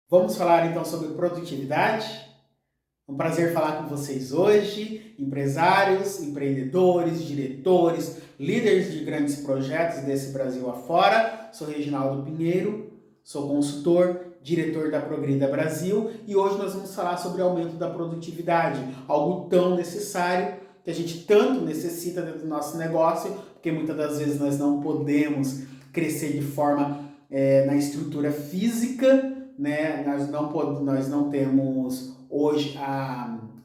Vamos falar então sobre produtividade? É um prazer falar com vocês hoje, empresários, empreendedores, diretores, líderes de grandes projetos desse Brasil afora. Sou Reginaldo Pinheiro, sou consultor, diretor da Progrida Brasil e hoje nós vamos falar sobre o aumento da produtividade, algo tão necessário que a gente tanto necessita dentro do nosso negócio, porque muitas das vezes nós não podemos crescer de forma na estrutura física, né? Nós não temos hoje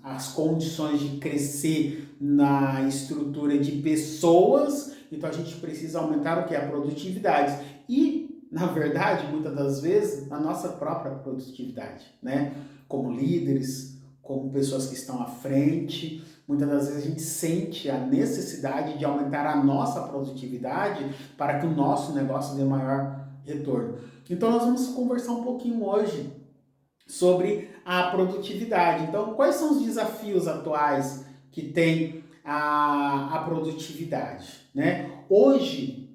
as condições de crescer na estrutura de pessoas, então a gente precisa aumentar o que? A produtividade. E, na verdade, muitas das vezes, a nossa própria produtividade, né? Como líderes, como pessoas que estão à frente, muitas das vezes a gente sente a necessidade de aumentar a nossa produtividade para que o nosso negócio dê maior retorno. Então nós vamos conversar um pouquinho hoje sobre a produtividade. Então, quais são os desafios atuais que tem a produtividade, né? Hoje,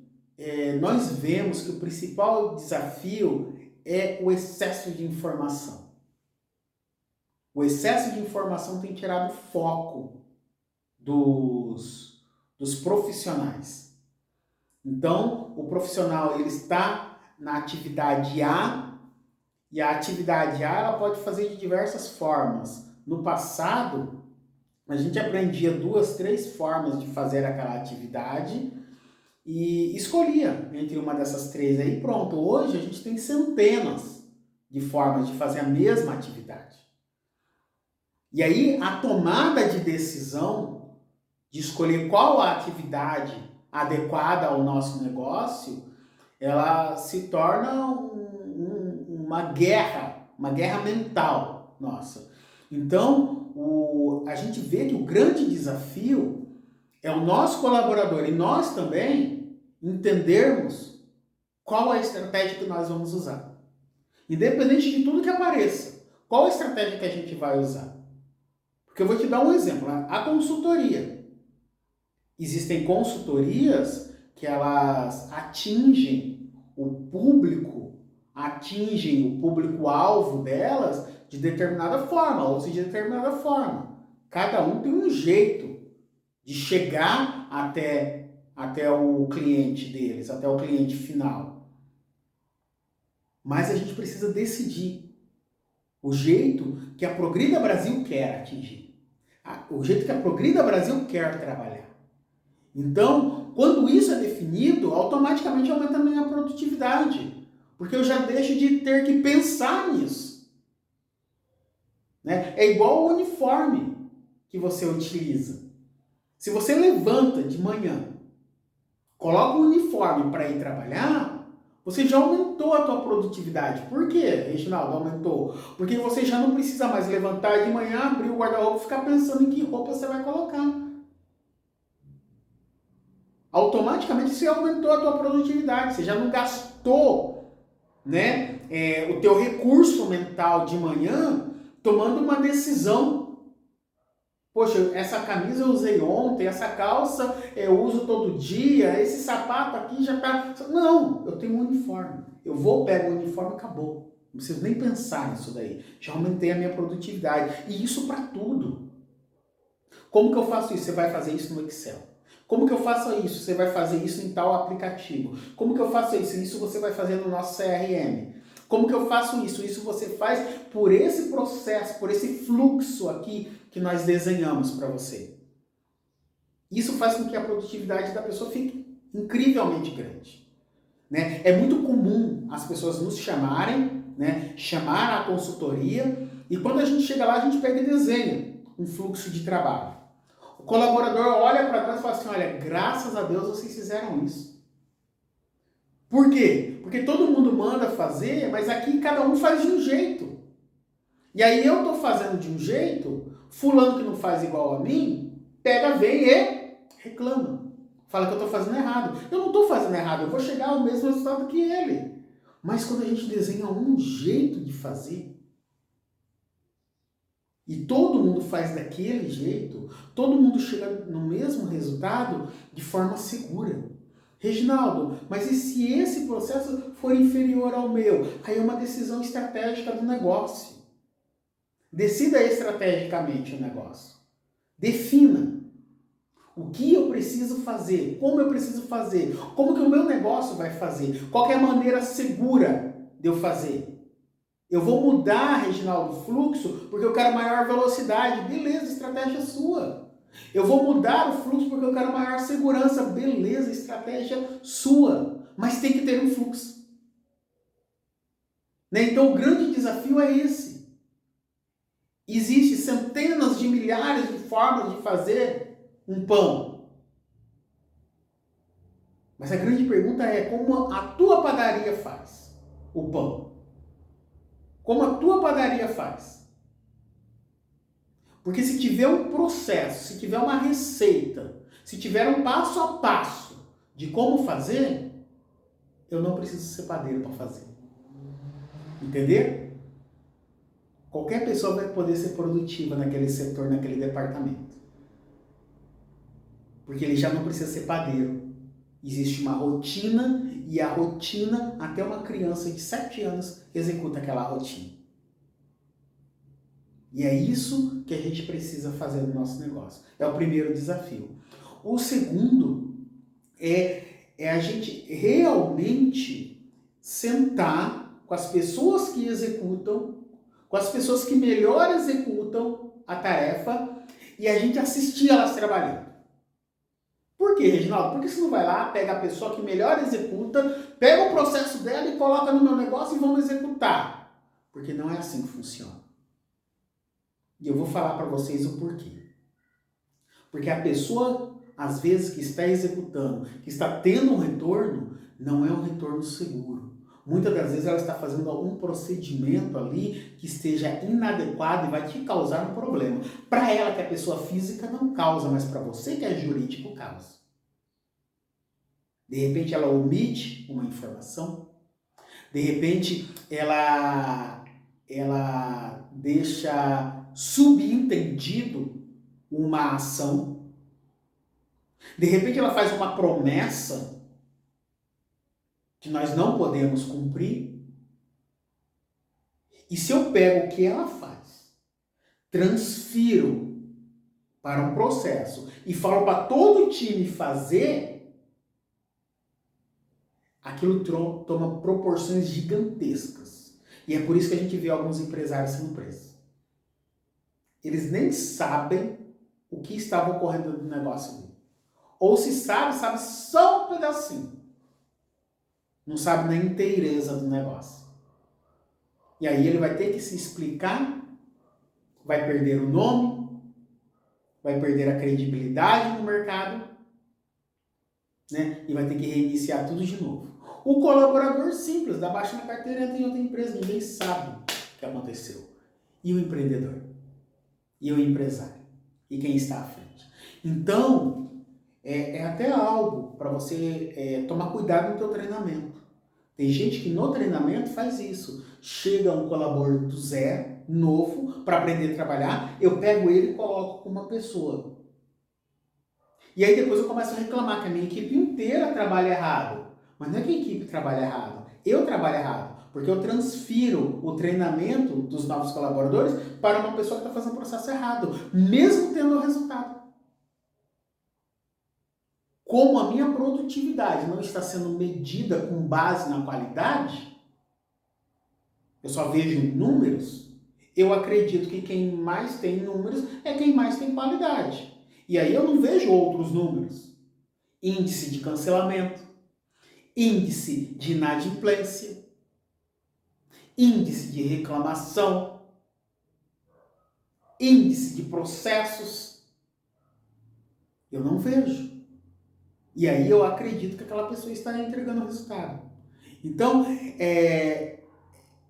nós vemos que o principal desafio é o excesso de informação. O excesso de informação tem tirado foco dos profissionais. Então, o profissional ele está na atividade A e a atividade A ela pode fazer de diversas formas. No passado, a gente aprendia 2, 3 formas de fazer aquela atividade e escolhia entre uma dessas 3 aí, pronto. Hoje a gente tem centenas de formas de fazer a mesma atividade. E aí a tomada de decisão de escolher qual a atividade adequada ao nosso negócio, ela se torna uma guerra mental nossa. Então, a gente vê que o grande desafio é o nosso colaborador e nós também entendermos qual é a estratégia que nós vamos usar. Independente de tudo que apareça, qual a estratégia que a gente vai usar? Porque eu vou te dar um exemplo, né? A consultoria. Existem consultorias que elas atingem o público-alvo delas de determinada forma, ou seja, de determinada forma. Cada um tem um jeito de chegar até o cliente deles, até o cliente final. Mas a gente precisa decidir o jeito que a Progrida Brasil quer atingir, o jeito que a Progrida Brasil quer trabalhar. Então, quando isso é definido, automaticamente aumenta a minha produtividade, porque eu já deixo de ter que pensar nisso. Né? É igual o uniforme que você utiliza. Se você levanta de manhã, coloca um uniforme para ir trabalhar, você já aumentou a tua produtividade. Por quê, Reginaldo, aumentou? Porque você já não precisa mais levantar de manhã, abrir o guarda-roupa e ficar pensando em que roupa você vai colocar. Automaticamente você aumentou a tua produtividade, você já não gastou, né, o teu recurso mental de manhã tomando uma decisão. Poxa, essa camisa eu usei ontem, essa calça eu uso todo dia, esse sapato aqui já tá... Não, eu tenho um uniforme. Eu vou, pego o uniforme e acabou. Não preciso nem pensar nisso daí. Já aumentei a minha produtividade. E isso para tudo. Como que eu faço isso? Você vai fazer isso no Excel. Como que eu faço isso? Você vai fazer isso em tal aplicativo. Como que eu faço isso? Isso você vai fazer no nosso CRM. Como que eu faço isso? Isso você faz por esse processo, por esse fluxo aqui que nós desenhamos para você. Isso faz com que a produtividade da pessoa fique incrivelmente grande. Né? É muito comum as pessoas nos chamarem, né? Chamar a consultoria, e quando a gente chega lá, a gente pega e desenha um fluxo de trabalho. O colaborador olha para trás e fala assim, olha, graças a Deus vocês fizeram isso. Por quê? Porque todo mundo manda fazer, mas aqui cada um faz de um jeito. E aí eu estou fazendo de um jeito, fulano que não faz igual a mim, pega, vem e reclama. Fala que eu estou fazendo errado. Eu não estou fazendo errado, eu vou chegar ao mesmo resultado que ele. Mas quando a gente desenha um jeito de fazer, e todo mundo faz daquele jeito, todo mundo chega no mesmo resultado de forma segura. Reginaldo, mas e se esse processo for inferior ao meu? Aí é uma decisão estratégica do negócio. Decida estrategicamente o negócio. Defina o que eu preciso fazer, como eu preciso fazer, como que o meu negócio vai fazer, qual é a maneira segura de eu fazer. Eu vou mudar, Reginaldo, o fluxo porque eu quero maior velocidade. Beleza, estratégia sua. Eu vou mudar o fluxo porque eu quero maior segurança. Beleza, estratégia sua. Mas tem que ter um fluxo. Né? Então o grande desafio é esse. Existem centenas de milhares de formas de fazer um pão. Mas a grande pergunta é como a tua padaria faz o pão. Como a tua padaria faz. Porque se tiver um processo, se tiver uma receita, se tiver um passo a passo de como fazer, eu não preciso ser padeiro para fazer. Entender? Qualquer pessoa vai poder ser produtiva naquele setor, naquele departamento. Porque ele já não precisa ser padeiro. Existe uma rotina e a rotina, até uma criança de 7 anos executa aquela rotina. E é isso que a gente precisa fazer no nosso negócio. É o primeiro desafio. O segundo é a gente realmente sentar com as pessoas que executam, com as pessoas que melhor executam a tarefa e a gente assistir elas trabalhando. Por quê, Reginaldo? Porque você não vai lá, pega a pessoa que melhor executa, pega o processo dela e coloca no meu negócio e vamos executar. Porque não é assim que funciona. E eu vou falar para vocês o porquê. Porque a pessoa, às vezes, que está executando, que está tendo um retorno, não é um retorno seguro. Muitas das vezes ela está fazendo algum procedimento ali que esteja inadequado e vai te causar um problema. Para ela, que é pessoa física, não causa, mas para você, que é jurídico, causa. De repente, ela omite uma informação. De repente, ela deixa subentendido uma ação. De repente, ela faz uma promessa que nós não podemos cumprir. E se eu pego o que ela faz, transfiro para um processo e falo para todo o time fazer, aquilo toma proporções gigantescas. E é por isso que a gente vê alguns empresários sendo presos. Eles nem sabem o que estava ocorrendo no negócio dele. Ou se sabe só um pedacinho. Não sabe na inteireza do negócio. E aí ele vai ter que se explicar, vai perder o nome, vai perder a credibilidade no mercado, né? E vai ter que reiniciar tudo de novo. O colaborador simples, dá baixa na carteira, entra em outra empresa, ninguém sabe o que aconteceu. E o empreendedor? E o empresário? E quem está à frente? Então, é até algo para você tomar cuidado no teu treinamento. Tem gente que no treinamento faz isso. Chega um colaborador do zero, novo, para aprender a trabalhar, eu pego ele e coloco com uma pessoa. E aí depois eu começo a reclamar que a minha equipe inteira trabalha errado. Mas não é que a equipe trabalha errado, eu trabalho errado. Porque eu transfiro o treinamento dos novos colaboradores para uma pessoa que está fazendo o processo errado, mesmo tendo o resultado. Como a minha produtividade não está sendo medida com base na qualidade, eu só vejo números, eu acredito que quem mais tem números é quem mais tem qualidade. E aí eu não vejo outros números. Índice de cancelamento, índice de inadimplência, índice de reclamação, índice de processos. Eu não vejo. E aí eu acredito que aquela pessoa está entregando o resultado. Então,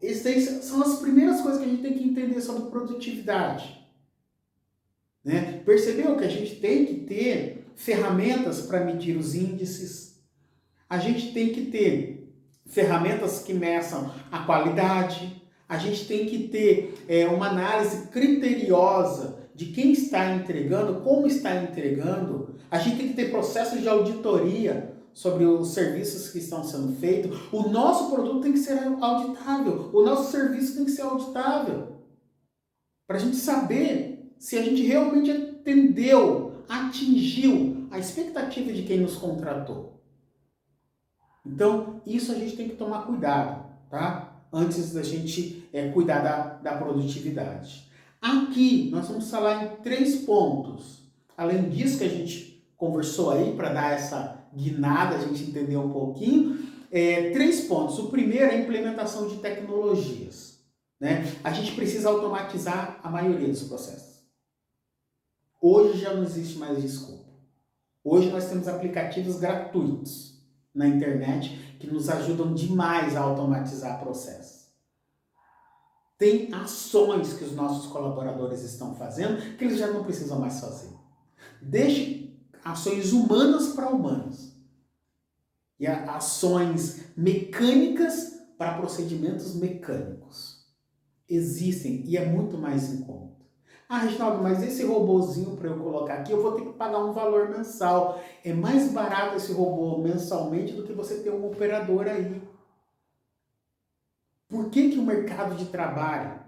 essas são as primeiras coisas que a gente tem que entender sobre produtividade. Né? Percebeu que a gente tem que ter ferramentas para medir os índices? A gente tem que ter ferramentas que meçam a qualidade. A gente tem que ter uma análise criteriosa de quem está entregando, como está entregando. A gente tem que ter processos de auditoria sobre os serviços que estão sendo feitos. O nosso produto tem que ser auditável, o nosso serviço tem que ser auditável. Para a gente saber se a gente realmente atendeu, atingiu a expectativa de quem nos contratou. Então, isso a gente tem que tomar cuidado, tá? Antes da gente cuidar da produtividade. Aqui, nós vamos falar em 3 pontos. Além disso que a gente conversou aí, para dar essa guinada, a gente entender um pouquinho, 3 pontos. O primeiro é a implementação de tecnologias, né? A gente precisa automatizar a maioria dos processos. Hoje já não existe mais desculpa. Hoje nós temos aplicativos gratuitos na internet que nos ajudam demais a automatizar processos. Tem ações que os nossos colaboradores estão fazendo que eles já não precisam mais fazer. Deixe ações humanas para humanos e ações mecânicas para procedimentos mecânicos. Existem e é muito mais em conta. Ah, Reginaldo, mas esse robozinho para eu colocar aqui, eu vou ter que pagar um valor mensal. É mais barato esse robô mensalmente do que você ter um operador aí. Por que o mercado de trabalho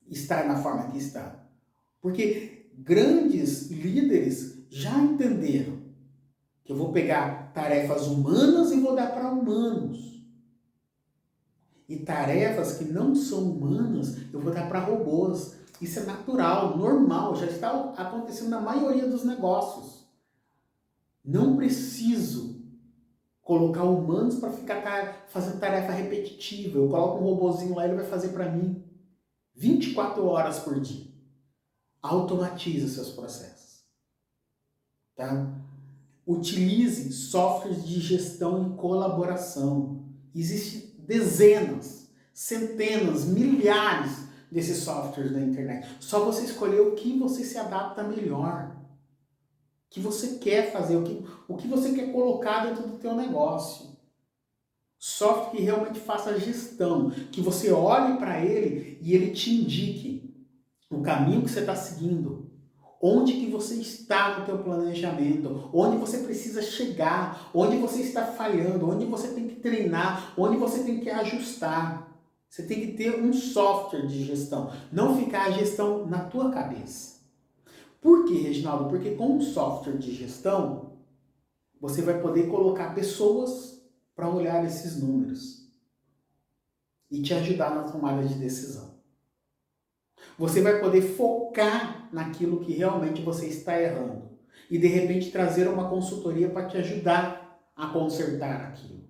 está na forma que está? Porque grandes líderes já entenderam que eu vou pegar tarefas humanas e vou dar para humanos. E tarefas que não são humanas, eu vou dar para robôs. Isso é natural, normal, já está acontecendo na maioria dos negócios. Não preciso colocar humanos para ficar fazendo tarefa repetitiva. Eu coloco um robozinho lá e ele vai fazer para mim 24 horas por dia. Automatize seus processos. Tá? Utilize softwares de gestão e colaboração. Existem dezenas, centenas, milhares desses softwares na internet. Só você escolher o que você se adapta melhor. O que você quer fazer, o que você quer colocar dentro do teu negócio. Software que realmente faça a gestão, que você olhe para ele e ele te indique o caminho que você está seguindo, onde que você está no teu planejamento, onde você precisa chegar, onde você está falhando, onde você tem que treinar, onde você tem que ajustar. Você tem que ter um software de gestão, não ficar a gestão na tua cabeça. Por quê, Reginaldo? Porque com um software de gestão, você vai poder colocar pessoas para olhar esses números e te ajudar na tomada de decisão. Você vai poder focar naquilo que realmente você está errando e de repente trazer uma consultoria para te ajudar a consertar aquilo.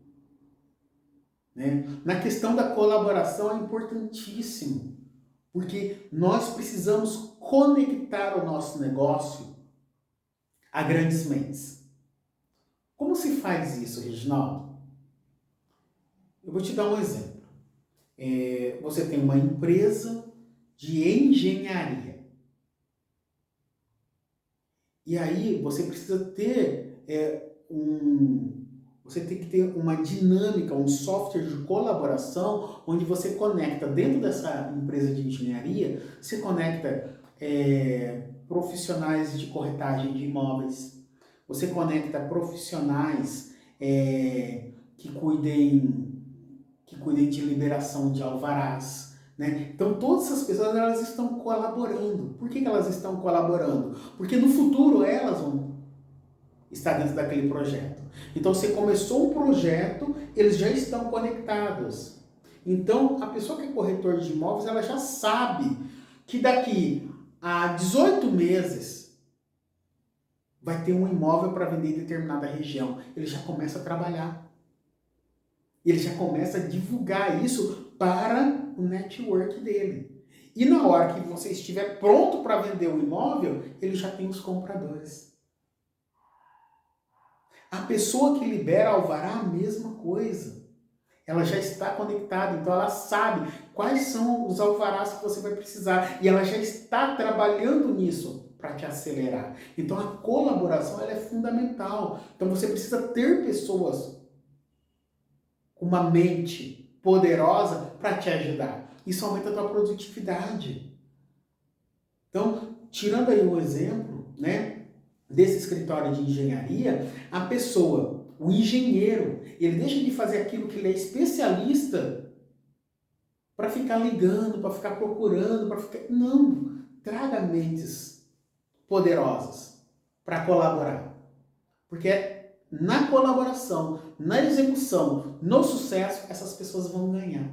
Né? Na questão da colaboração é importantíssimo, porque nós precisamos conectar o nosso negócio a grandes mentes. Como se faz isso, Reginaldo? Eu vou te dar um exemplo. Você tem uma empresa de engenharia. E aí você precisa ter Você tem que ter uma dinâmica, um software de colaboração, onde você conecta, dentro dessa empresa de engenharia, você conecta profissionais de corretagem de imóveis, você conecta profissionais que cuidem de liberação de alvarás, né? Então todas essas pessoas elas estão colaborando. Por que elas estão colaborando? Porque no futuro elas vão estar dentro daquele projeto. Então você começou um projeto, eles já estão conectados. Então a pessoa que é corretor de imóveis, ela já sabe que daqui a 18 meses vai ter um imóvel para vender em determinada região. Ele já começa a trabalhar. Ele já começa a divulgar isso para o network dele. E na hora que você estiver pronto para vender o imóvel, ele já tem os compradores. A pessoa que libera alvará, a mesma coisa. Ela já está conectada, então ela sabe quais são os alvarás que você vai precisar. E ela já está trabalhando nisso para te acelerar. Então a colaboração ela é fundamental. Então você precisa ter pessoas com uma mente poderosa para te ajudar. Isso aumenta a tua produtividade. Então, tirando aí um exemplo, né, desse escritório de engenharia, a pessoa o engenheiro, ele deixa de fazer aquilo que ele é especialista para ficar ligando, para ficar procurando, para ficar... Não, traga mentes poderosas para colaborar. Porque é na colaboração, na execução, no sucesso, essas pessoas vão ganhar.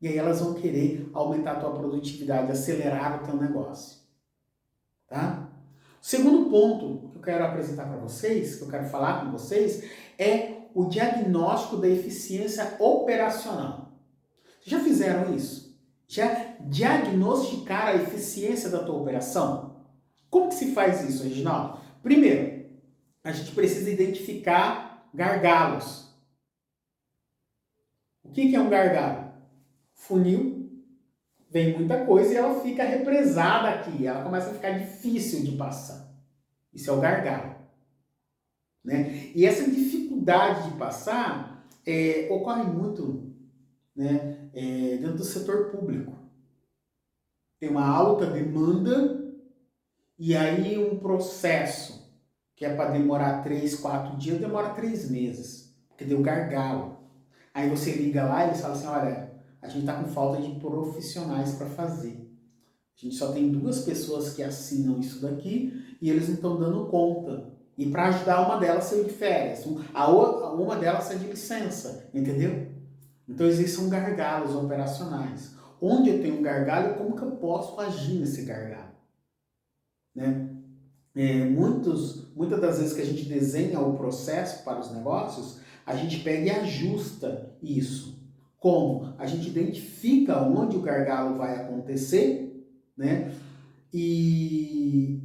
E aí elas vão querer aumentar a tua produtividade, acelerar o teu negócio. Tá? O segundo ponto que eu quero apresentar para vocês, que eu quero falar com vocês, é o diagnóstico da eficiência operacional. Vocês já fizeram isso? Já diagnosticaram a eficiência da tua operação? Como que se faz isso, Reginaldo? Primeiro, a gente precisa identificar gargalos. O que é um gargalo? Funil, vem muita coisa e ela fica represada aqui, ela começa a ficar difícil de passar. Isso é o gargalo. Né? E essa dificuldade de passar ocorre muito, né, dentro do setor público. Tem uma alta demanda e aí um processo que é para demorar 3, 4 dias, demora 3 meses, porque deu gargalo. Aí você liga lá e eles falam assim, olha, a gente está com falta de profissionais para fazer. A gente só tem 2 pessoas que assinam isso daqui e eles não estão dando conta. E para ajudar uma delas saiu de férias, uma delas saiu de licença, entendeu? Então existem gargalos operacionais. Onde eu tenho um gargalo, como que eu posso agir nesse gargalo? Né? Muitas das vezes que a gente desenha o processo para os negócios, a gente pega e ajusta isso. Como? A gente identifica onde o gargalo vai acontecer, né? E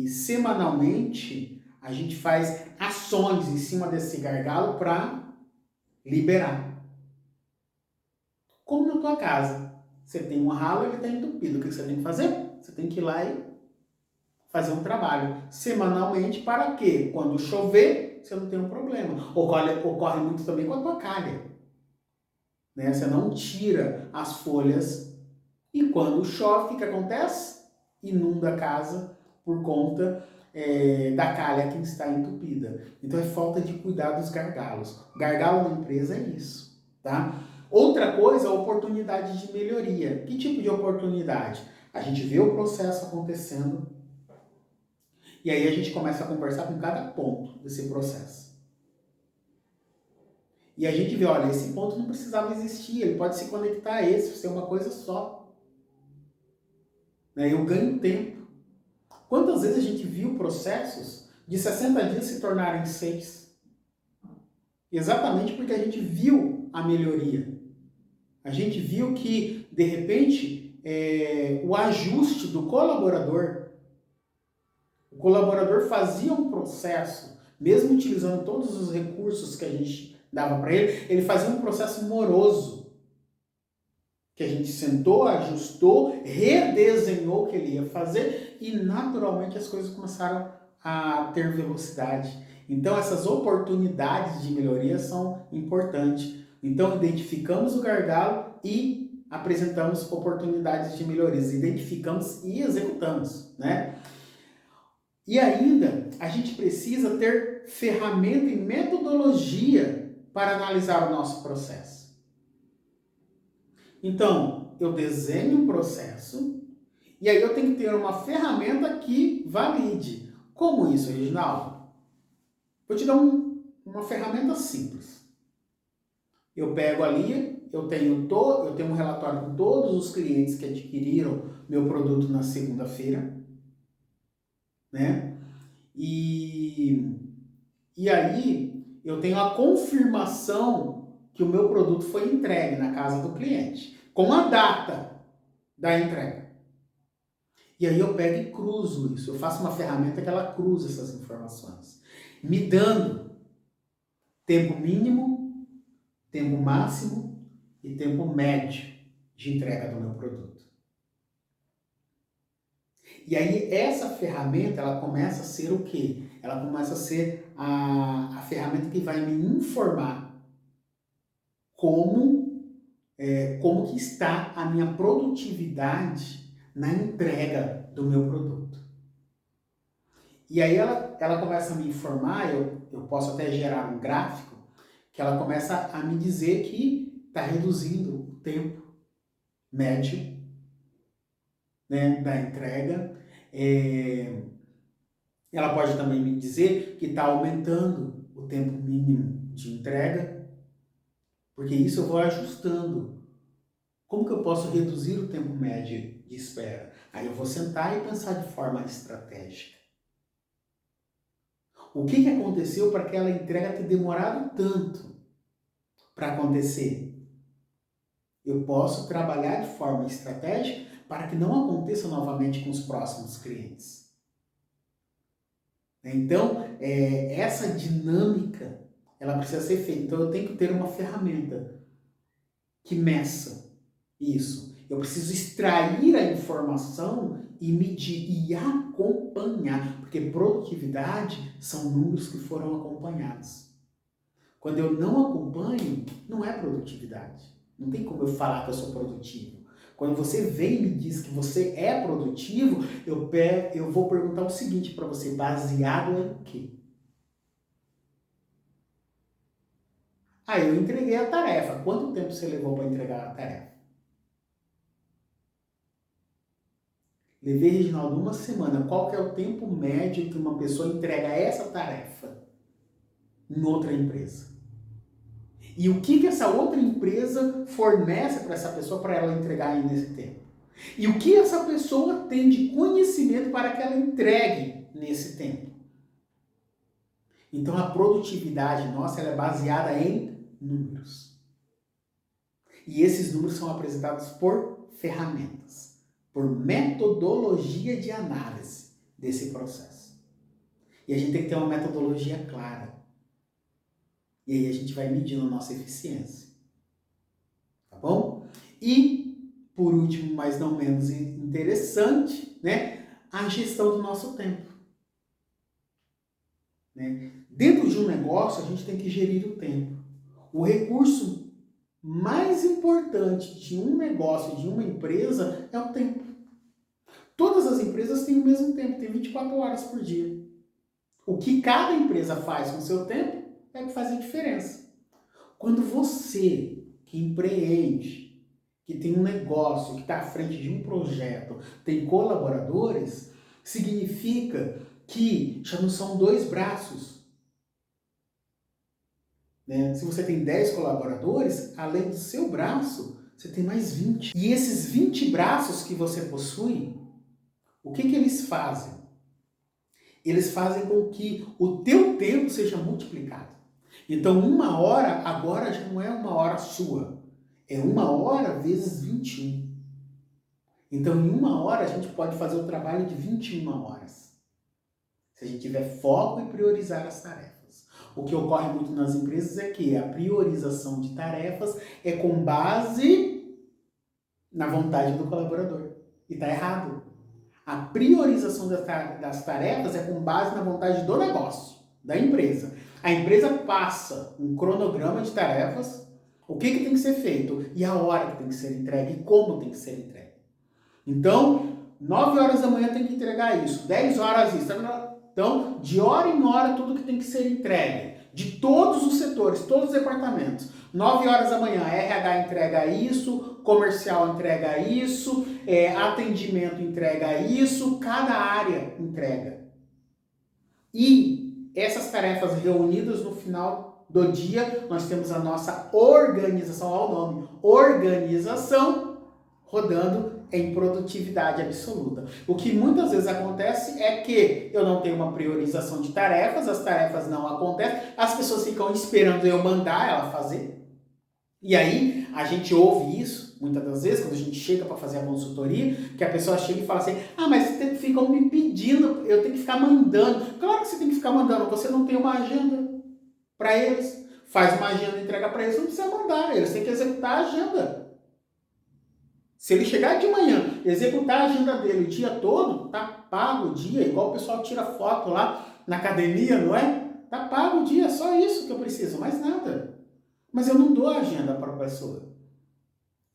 semanalmente a gente faz ações em cima desse gargalo para liberar. Como na tua casa. Você tem um ralo, ele está entupido. O que você tem que fazer? Você tem que ir lá e fazer um trabalho semanalmente para que, quando chover, você não tenha um problema. Ocorre muito também com a tua calha. Né? Você não tira as folhas e quando chove, o que acontece? Inunda a casa por conta da calha que está entupida. Então é falta de cuidar dos gargalos. Gargalo na empresa é isso. Tá? Outra coisa, a oportunidade de melhoria. Que tipo de oportunidade? A gente vê o processo acontecendo e aí a gente começa a conversar com cada ponto desse processo. E a gente vê, olha, esse ponto não precisava existir, ele pode se conectar a esse, ser uma coisa só. Né? Eu ganho tempo. Quantas vezes a gente viu processos de 60 dias se tornarem 6? Exatamente porque a gente viu a melhoria. A gente viu que, de repente, o ajuste do colaborador, o colaborador fazia um processo, mesmo utilizando todos os recursos que a gente dava para ele fazia um processo moroso, que a gente sentou, ajustou, redesenhou o que ele ia fazer e naturalmente as coisas começaram a ter velocidade. Então essas oportunidades de melhoria são importantes. Então identificamos o gargalo e apresentamos oportunidades de melhorias, identificamos e executamos, né? E ainda a gente precisa ter ferramenta e metodologia para analisar o nosso processo. Então, eu desenho um processo e aí eu tenho que ter uma ferramenta que valide. Como isso, Reginaldo? Vou te dar uma ferramenta simples. Eu pego ali, eu tenho um relatório com todos os clientes que adquiriram meu produto na segunda-feira, né? E aí eu tenho a confirmação que o meu produto foi entregue na casa do cliente, com a data da entrega. E aí eu pego e cruzo isso. Eu faço uma ferramenta que ela cruza essas informações, me dando tempo mínimo, tempo máximo e tempo médio de entrega do meu produto. E aí essa ferramenta, ela começa a ser o quê? Ela começa a ser a ferramenta que vai me informar como que está a minha produtividade na entrega do meu produto. E aí ela começa a me informar, eu posso até gerar um gráfico, que ela começa a me dizer que está reduzindo o tempo médio, né, da entrega. Ela pode também me dizer que está aumentando o tempo mínimo de entrega, porque isso eu vou ajustando. Como que eu posso reduzir o tempo médio de espera? Aí eu vou sentar e pensar de forma estratégica. O que que aconteceu para aquela entrega ter demorado tanto para acontecer? Eu posso trabalhar de forma estratégica para que não aconteça novamente com os próximos clientes. Então, essa dinâmica, ela precisa ser feita. Então, eu tenho que ter uma ferramenta que meça isso. Eu preciso extrair a informação e medir e acompanhar, porque produtividade são números que foram acompanhados. Quando eu não acompanho, não é produtividade. Não tem como eu falar que eu sou produtivo. Quando você vem e me diz que você é produtivo, eu vou perguntar o seguinte para você, baseado em quê? Ah, eu entreguei a tarefa. Quanto tempo você levou para entregar a tarefa? Levei, Reginaldo, uma semana. Qual que é o tempo médio que uma pessoa entrega essa tarefa em outra empresa? E o que essa outra empresa fornece para essa pessoa para ela entregar aí nesse tempo? E o que essa pessoa tem de conhecimento para que ela entregue nesse tempo? Então a produtividade nossa ela é baseada em números. E esses números são apresentados por ferramentas, por metodologia de análise desse processo. E a gente tem que ter uma metodologia clara. E aí a gente vai medindo a nossa eficiência. Tá bom? E, por último, mas não menos interessante, né? A gestão do nosso tempo. Né? Dentro de um negócio, a gente tem que gerir o tempo. O recurso mais importante de um negócio, de uma empresa, é o tempo. Todas as empresas têm o mesmo tempo, tem 24 horas por dia. O que cada empresa faz com o seu tempo é o que faz a diferença. Quando você que empreende, que tem um negócio, que está à frente de um projeto, tem colaboradores, significa que já não são dois braços. Né? Se você tem 10 colaboradores, além do seu braço, você tem mais 20. E esses 20 braços que você possui, o que eles fazem? Eles fazem com que o teu tempo seja multiplicado. Então, 1 hora agora já não é 1 hora sua. É 1 hora vezes 21. Então, em 1 hora, a gente pode fazer o trabalho de 21 horas. Se a gente tiver foco e priorizar as tarefas. O que ocorre muito nas empresas é que a priorização de tarefas é com base na vontade do colaborador. E está errado. A priorização das tarefas é com base na vontade do negócio, da empresa. A empresa passa um cronograma de tarefas, o que tem que ser feito e a hora que tem que ser entregue e como tem que ser entregue. Então, 9 horas da manhã tem que entregar isso, 10 horas isso. Então, de hora em hora, tudo que tem que ser entregue. De todos os setores, todos os departamentos. 9 horas da manhã, RH entrega isso, comercial entrega isso, atendimento entrega isso, cada área entrega. E essas tarefas reunidas no final do dia, nós temos a nossa organização, olha o nome, organização, rodando em produtividade absoluta. O que muitas vezes acontece é que eu não tenho uma priorização de tarefas, as tarefas não acontecem, as pessoas ficam esperando eu mandar ela fazer. E aí a gente ouve isso, muitas das vezes, quando a gente chega para fazer a consultoria, que a pessoa chega e fala assim, mas ficam me pedindo, eu tenho que ficar mandando. Claro que você tem que ficar mandando, você não tem uma agenda para eles. Faz uma agenda e entrega para eles, não precisa mandar, eles têm que executar a agenda. Se ele chegar de manhã, executar a agenda dele o dia todo, tá pago o dia, igual o pessoal tira foto lá na academia, não é? Tá pago o dia, só isso que eu preciso, mais nada. Mas eu não dou a agenda para a pessoa.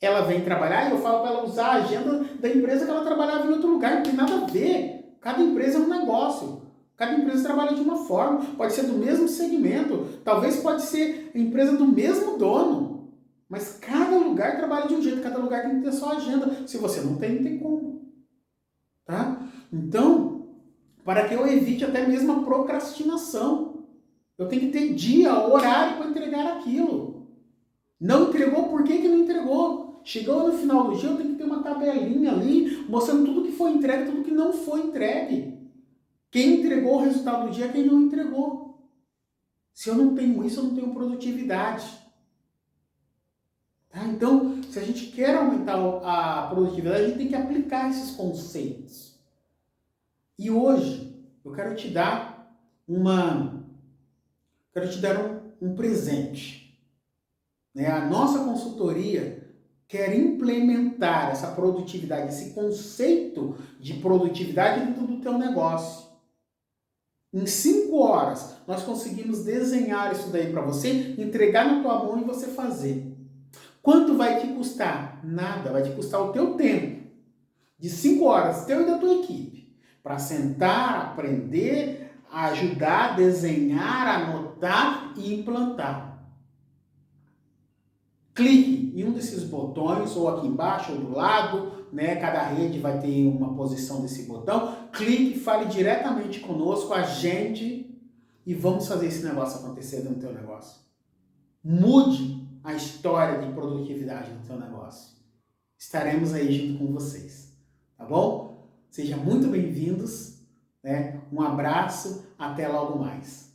Ela vem trabalhar e eu falo para ela usar a agenda da empresa que ela trabalhava em outro lugar, não tem nada a ver. Cada empresa é um negócio. Cada empresa trabalha de uma forma, pode ser do mesmo segmento, talvez pode ser empresa do mesmo dono, mas cada lugar trabalha de um jeito, cada lugar tem que ter sua agenda. Se você não tem, não tem como. Tá? Então, para que eu evite até mesmo a procrastinação, eu tenho que ter dia, horário para entregar aquilo. Não entregou, por que não entregou? Chegou no final do dia, eu tenho que ter uma tabelinha ali, mostrando tudo que foi entregue, tudo que não foi entregue. Quem entregou o resultado do dia, quem não entregou. Se eu não tenho isso, eu não tenho produtividade. Tá? Então, se a gente quer aumentar a produtividade, a gente tem que aplicar esses conceitos. E hoje, eu quero te dar um presente. Né? A nossa consultoria quer implementar essa produtividade, esse conceito de produtividade dentro do teu negócio. Em 5 horas, nós conseguimos desenhar isso daí para você, entregar na tua mão e você fazer. Quanto vai te custar? Nada, vai te custar o teu tempo. De 5 horas, teu e da tua equipe. Para sentar, aprender, ajudar, desenhar, anotar e implantar. Clique em um desses botões, ou aqui embaixo, ou do lado, né? Cada rede vai ter uma posição desse botão. Clique, fale diretamente conosco, agende e vamos fazer esse negócio acontecer no teu negócio. Mude a história de produtividade no teu negócio. Estaremos aí junto com vocês, tá bom? Sejam muito bem-vindos, né? Um abraço, até logo mais.